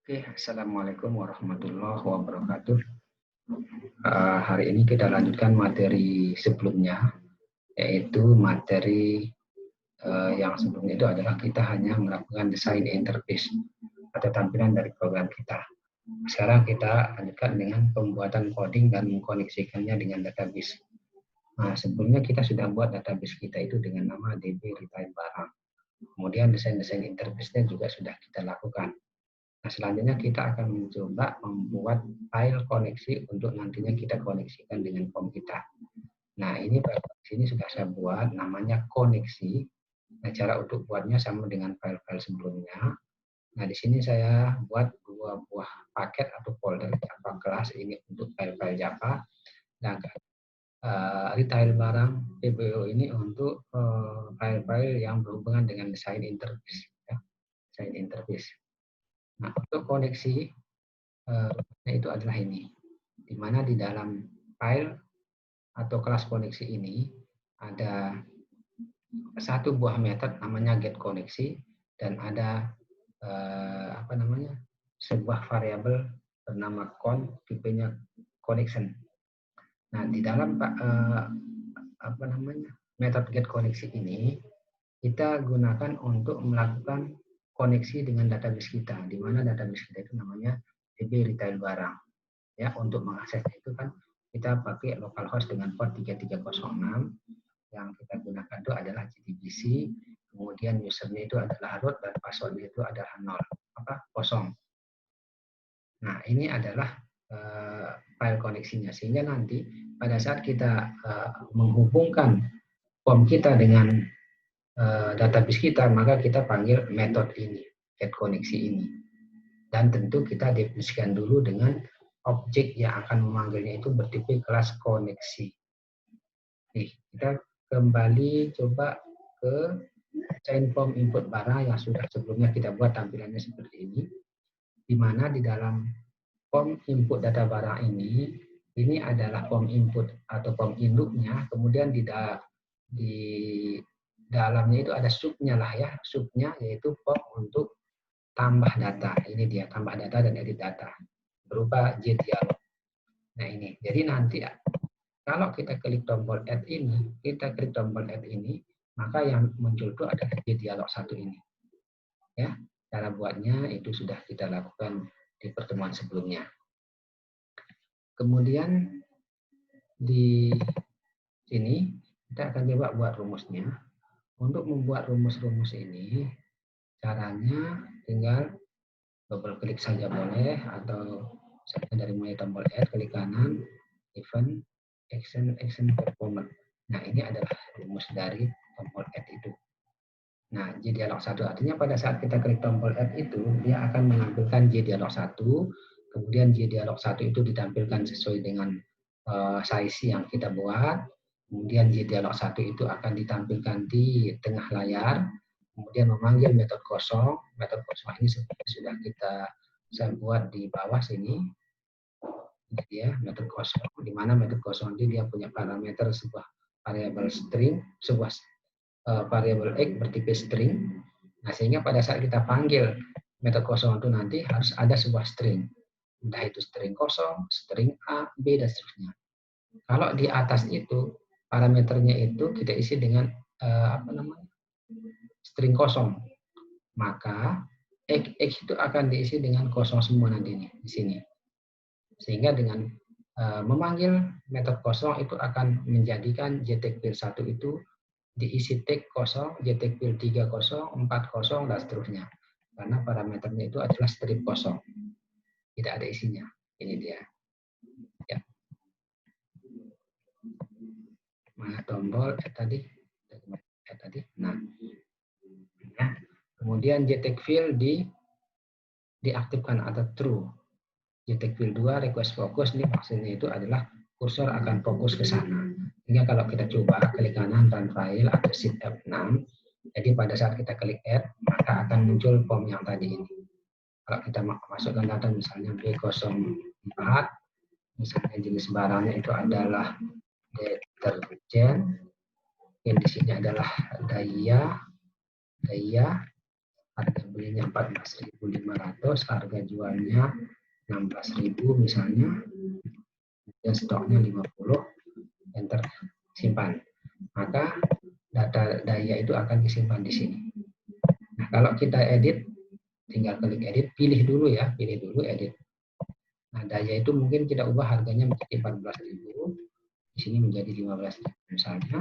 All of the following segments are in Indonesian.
Oke, Assalamualaikum warahmatullahi wabarakatuh. Hari ini kita lanjutkan materi sebelumnya, yaitu materi yang sebelumnya itu adalah kita hanya melakukan desain interface atau tampilan dari program kita. Sekarang kita lanjutkan dengan pembuatan coding dan mengkoneksikannya dengan database. Nah, sebelumnya kita sudah buat database kita itu dengan nama DB Retail Barang. Kemudian desain-desain interface-nya juga sudah kita lakukan. Nah, selanjutnya kita akan mencoba membuat file koneksi untuk nantinya kita koneksikan dengan form kita. Nah, ini file koneksi ini sudah saya buat, namanya koneksi. Nah, cara untuk buatnya sama dengan file-file sebelumnya. Nah, di sini saya buat dua buah paket atau folder Java kelas ini untuk file-file Java. Dan retail barang PBO ini untuk file-file yang berhubungan dengan desain interface. Ya, desain interface. Nah, untuk koneksi itu adalah ini, di mana di dalam file atau kelas koneksi ini ada satu buah method namanya get koneksi dan ada sebuah variabel bernama con tipenya connection. Nah, di dalam method get koneksi ini kita gunakan untuk melakukan koneksi dengan database kita, di mana database kita itu namanya DB Retail Barang. Ya, untuk mengaksesnya itu kan kita pakai localhost dengan port 3306, yang kita gunakan itu adalah JDBC, kemudian usernya itu adalah root dan passwordnya itu adalah 0, 0. Nah, ini adalah file koneksinya, sehingga nanti pada saat kita menghubungkan form kita dengan database kita, maka kita panggil metode ini, get koneksi ini. Dan tentu kita definisikan dulu dengan objek yang akan memanggilnya itu bertipe kelas koneksi. Nih, kita kembali coba ke chain form input barang yang sudah sebelumnya kita buat tampilannya seperti ini. Di mana di dalam form input data barang ini adalah form input atau form induknya, kemudian di dalamnya itu ada subnya lah ya, subnya yaitu form untuk tambah data. Ini dia, tambah data dan edit data berupa JDialog. Nah, ini. Jadi nanti kalau kita klik tombol add ini, maka yang muncul itu adalah JDialog 1 ini. Ya, cara buatnya itu sudah kita lakukan di pertemuan sebelumnya. Kemudian di sini kita akan coba buat rumusnya. Untuk membuat rumus-rumus ini, caranya tinggal double klik saja boleh, atau dari mulai tombol add, klik kanan, event, action performer. Nah, ini adalah rumus dari tombol add itu. Nah, JDialog 1 artinya pada saat kita klik tombol add itu, dia akan menampilkan JDialog 1, kemudian JDialog 1 itu ditampilkan sesuai dengan size yang kita buat. Kemudian JDialog 1 itu akan ditampilkan di tengah layar, kemudian memanggil metode kosong. Metode kosong ini sudah saya buat di bawah sini. Ini dia metode kosong, di mana metode kosong ini dia punya parameter sebuah variabel string, sebuah variabel x bertipe string. Nah, sehingga pada saat kita panggil metode kosong itu nanti harus ada sebuah string. Entah itu string kosong, string A, B, dan seterusnya. Kalau di atas itu parameternya itu kita isi dengan string kosong, maka x itu akan diisi dengan kosong semua nanti di sini. Sehingga dengan memanggil metode kosong itu akan menjadikan JTAG 1 itu diisi tag kosong, JTAG 3 kosong, 4 kosong, dan seterusnya. Karena parameternya itu adalah strip kosong. Tidak ada isinya. Ini dia. Ya. Mana tombol tadi? Nah, ya. Kemudian JTAG field diaktifkan atau true. JTAG field 2 request focus, ini maksudnya itu adalah kursor akan fokus ke sana. Sehingga kalau kita coba klik kanan run file atau shift F6, jadi pada saat kita klik add, maka akan muncul form yang tadi ini. Kalau kita masukkan data misalnya B04, misalnya jenis barangnya itu adalah deterjen, yang di sini adalah daya, harga belinya 14.500, harga jualnya 16.000 misalnya, dan stoknya 50, enter, simpan. Maka data daya itu akan disimpan di sini. Nah, kalau kita edit, tinggal klik edit, pilih dulu ya, pilih dulu edit. Nah, daya itu mungkin kita ubah harganya menjadi 14.000, di sini menjadi 15.000 misalnya.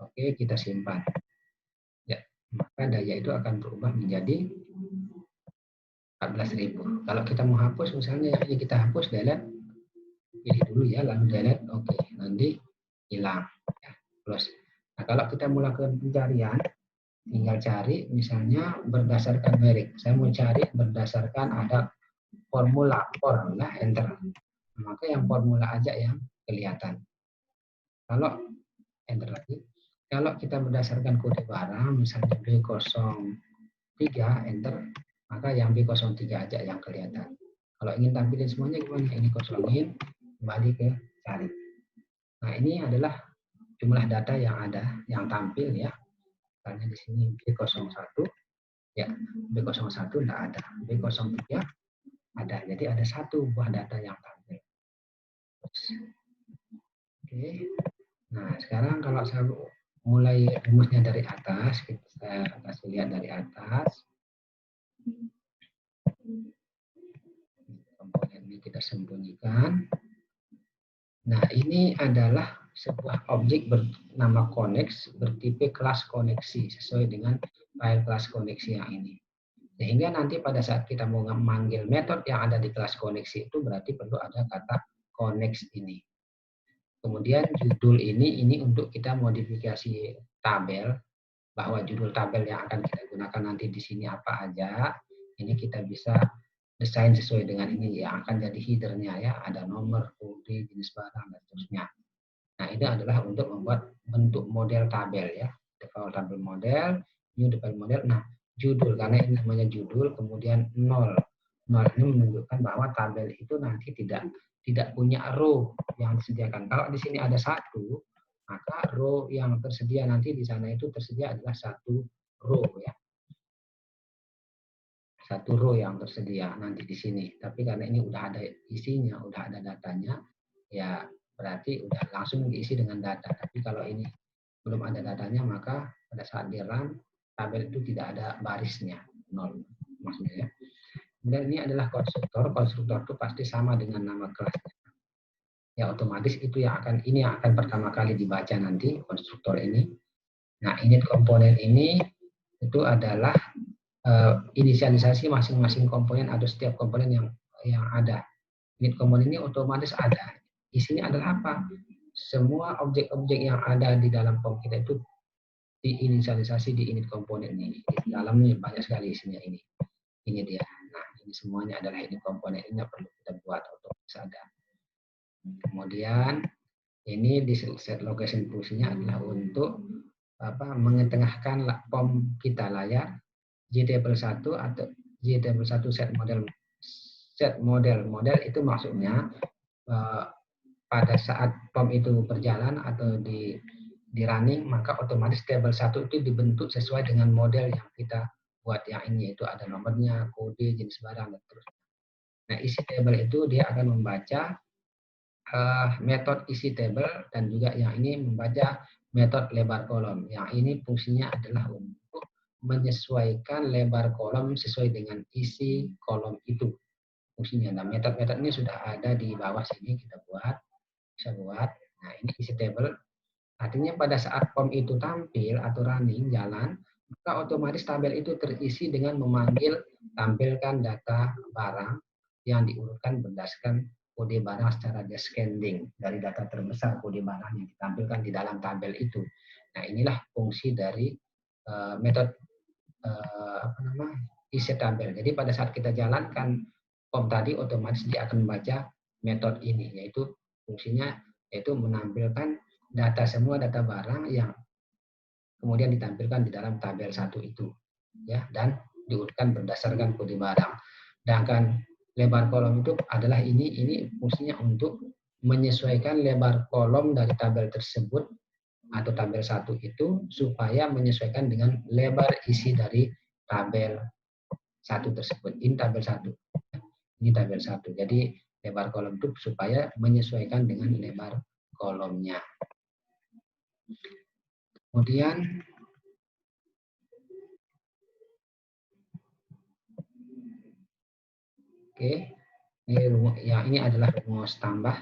Oke, kita simpan. Ya, maka daya itu akan berubah menjadi 14.000. Kalau kita mau hapus misalnya, ini kita hapus, delete, pilih dulu ya, lalu delete, oke, nanti hilang. Ya, close. Nah, kalau kita melakukan pencarian, tinggal cari misalnya berdasarkan merek. Saya mau cari berdasarkan ada formula, enter. Maka yang formula aja yang kelihatan. Kalau enter lagi, kalau kita berdasarkan kode barang, misalnya B03, enter, maka yang B03 aja yang kelihatan. Kalau ingin tampilin semuanya gimana? Ini kosongin, kembali ke cari. Nah, ini adalah jumlah data yang ada, yang tampil ya. Misalnya di sini B01, ya, B01 tidak ada, B03 ada. Jadi ada satu buah data yang tampil. Oke. Nah, sekarang kalau saya mulai rumusnya dari atas, saya kasih lihat dari atas. Komponen ini kita sembunyikan. Nah, ini adalah sebuah objek bernama connect bertipe kelas koneksi sesuai dengan file kelas koneksi yang ini. Sehingga nanti pada saat kita mau memanggil metode yang ada di kelas koneksi itu berarti perlu ada kata connect ini. Kemudian judul ini untuk kita modifikasi tabel, bahwa judul tabel yang akan kita gunakan nanti di sini apa aja. Ini kita bisa desain sesuai dengan ini yang akan jadi headernya ya, ada nomor, kode, jenis barang dan seterusnya. Nah, ini adalah untuk membuat bentuk model tabel ya, default tabel model, new default model. Nah, judul karena ini namanya judul, kemudian 0. 0 ini menunjukkan bahwa tabel itu nanti tidak punya row yang disediakan. Kalau di sini ada 1, maka row yang tersedia nanti di sana itu tersedia adalah 1 row ya. 1 row yang tersedia nanti di sini. Tapi karena ini udah ada isinya, udah ada datanya, ya berarti udah langsung diisi dengan data. Tapi kalau ini belum ada datanya, maka pada saat di run, tabel itu tidak ada barisnya, 0 maksudnya ya. Kemudian ini adalah konstruktor. Konstruktor itu pasti sama dengan nama kelasnya. Ya otomatis itu yang akan pertama kali dibaca nanti konstruktor ini. Nah, init komponen ini itu adalah inisialisasi masing-masing komponen atau setiap komponen yang ada. Init komponen ini otomatis ada. Isinya adalah apa? Semua objek-objek yang ada di dalam form kita itu diinisialisasi di init komponen ini. Di dalamnya banyak sekali isinya ini. Ini dia. Nah, ini semuanya adalah init komponen ini yang perlu kita buat otomatis ada. Kemudian ini di set location fungsinya adalah untuk mengetengahkan form kita layar JTable1 atau JTable1 set model. Model itu maksudnya pada saat form itu berjalan atau di running, maka otomatis table 1 itu dibentuk sesuai dengan model yang kita buat yang ini, yaitu ada nomornya, kode, jenis barang, dan terusnya. Nah, isi table itu dia akan membaca metode isi table dan juga yang ini membaca metode lebar kolom. Yang ini fungsinya adalah untuk menyesuaikan lebar kolom sesuai dengan isi kolom itu fungsinya. Nah, metode-metode ini sudah ada di bawah sini, kita bisa buat. Nah, ini isi table. Artinya pada saat form itu tampil atau running jalan, maka otomatis tabel itu terisi dengan memanggil tampilkan data barang yang diurutkan berdasarkan kode barang secara descending dari data terbesar kode barang yang ditampilkan di dalam tabel itu. Nah, inilah fungsi dari metode isi tabel. Jadi pada saat kita jalankan form tadi, otomatis dia akan membaca metode ini, yaitu fungsinya yaitu menampilkan semua data barang yang kemudian ditampilkan di dalam tabel 1 itu, ya, dan diurutkan berdasarkan kode barang. Sedangkan lebar kolom itu adalah ini fungsinya untuk menyesuaikan lebar kolom dari tabel tersebut atau tabel 1 itu supaya menyesuaikan dengan lebar isi dari tabel 1 tersebut. Ini tabel 1. Ini tabel 1. Jadi lebar kolom itu supaya menyesuaikan dengan lebar kolomnya. Kemudian oke, ini adalah rumus tambah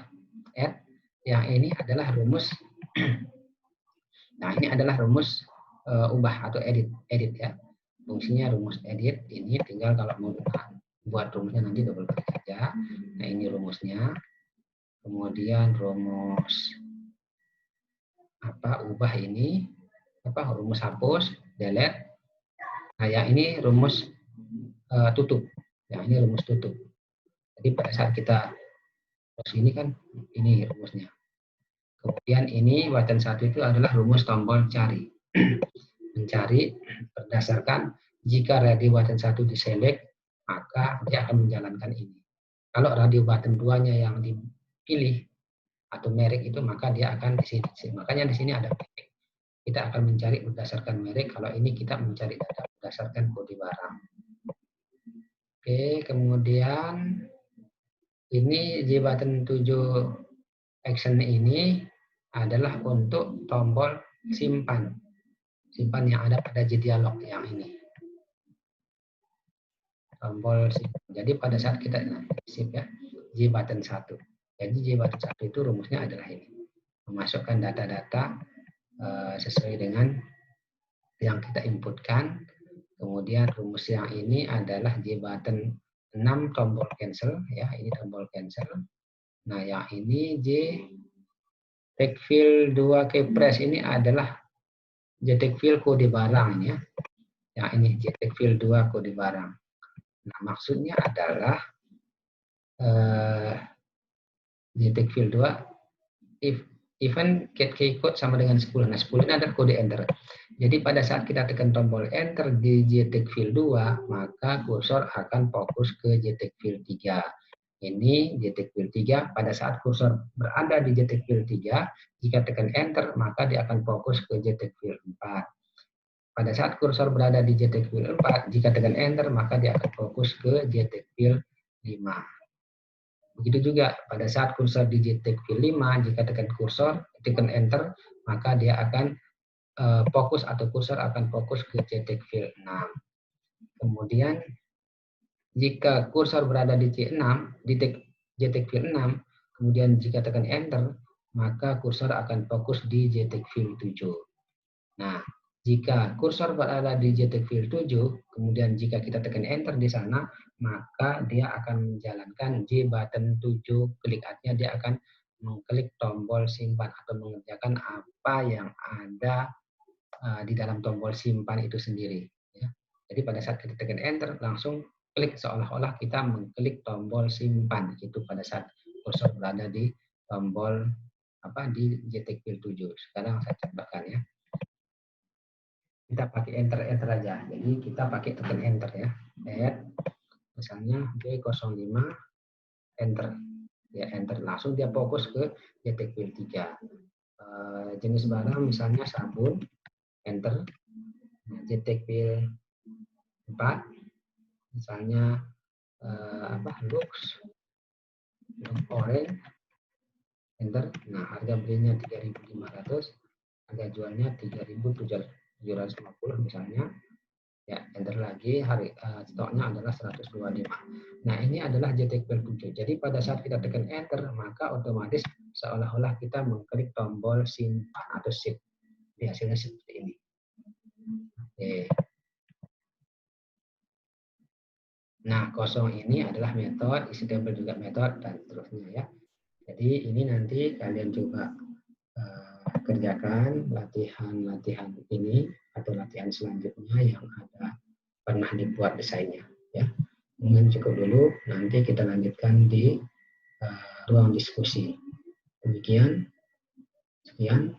add. Yang ini adalah rumus nah, ini adalah rumus ubah atau edit ya. Fungsinya rumus edit ini tinggal kalau mau buat rumusnya nanti double klik saja. Nah, ini rumusnya. Kemudian rumus ubah ini rumus hapus, delete. Nah, ya ini rumus tutup. Ya, ini rumus tutup. Jadi pada saat kita terus ini kan ini rumusnya. Kemudian ini button 1 itu adalah rumus tombol cari. Mencari berdasarkan jika radio button 1 diselect, maka dia akan menjalankan ini. Kalau radio button 2-nya yang dipilih atau merek itu, maka dia akan di sini. Makanya di sini ada merek. Kita akan mencari berdasarkan merek. Kalau ini kita mencari data berdasarkan kode barang. Oke, kemudian ini J button 7 action ini adalah untuk tombol simpan. Simpan yang ada pada J dialog yang ini. Tombol simpan. Jadi pada saat kita sip ya, J button 1. Jadi J button 1 itu rumusnya adalah ini. Memasukkan data-data sesuai dengan yang kita inputkan. Kemudian rumus yang ini adalah J button 6 tombol cancel ya, ini tombol cancel. Nah, yang ini J take fill 2 keypress ini adalah J take fill kode barang ya. Yang ini J take fill 2 kode barang. Nah, maksudnya adalah J take fill 2 if event get key code sama dengan 10. Nah, 10 ini adalah kode enter. Jadi pada saat kita tekan tombol enter di J take fill 2, maka kursor akan fokus ke J take fill 3. Ini J take fill 3, pada saat kursor berada di J take fill 3, jika tekan enter, maka dia akan fokus ke J take fill 4. Pada saat kursor berada di J take fill 4, jika tekan enter, maka dia akan fokus ke J take fill 5. Begitu juga pada saat kursor di J take fill 5, jika tekan enter, maka dia akan fokus atau kursor akan fokus ke J take fill 6. Kemudian jika kursor berada di J6, di J take fill 6, kemudian jika tekan enter, maka kursor akan fokus di J take fill 7. Nah, jika kursor berada di J take fill 7, kemudian jika kita tekan enter di sana, maka dia akan menjalankan J button 7, klik aja dia akan mengklik tombol simpan atau mengerjakan apa yang ada di dalam tombol simpan itu sendiri. Ya. Jadi pada saat kita tekan enter, langsung klik seolah-olah kita mengklik tombol simpan. Itu pada saat kursor berada di tombol di J take fill 7. Sekarang saya contohkan ya. Kita pakai enter aja. Jadi kita pakai tekan enter ya. Add misalnya B05 enter. Ya enter, langsung dia fokus ke J take fill 3. Jenis barang misalnya sabun, enter. J take fill 4 misalnya Lux orange, enter. Nah, harga belinya 3.500, harga jualnya 3.750 misalnya. Ya, enter lagi, stoknya adalah 125. Nah, ini adalah J take fill 7. Jadi pada saat kita tekan enter, maka otomatis seolah-olah kita mengklik tombol simpan atau shift. Di hasilnya seperti ini. Oke. Nah, kosong ini adalah metode, isi tabel juga metode, dan seterusnya ya. Jadi ini nanti kalian coba kerjakan latihan-latihan ini atau latihan selanjutnya yang ada pernah dibuat desainnya. Ya, mungkin cukup dulu. Nanti kita lanjutkan di ruang diskusi. Demikian, sekian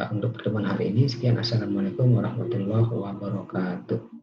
untuk pertemuan hari ini. Sekian, assalamualaikum warahmatullahi wabarakatuh.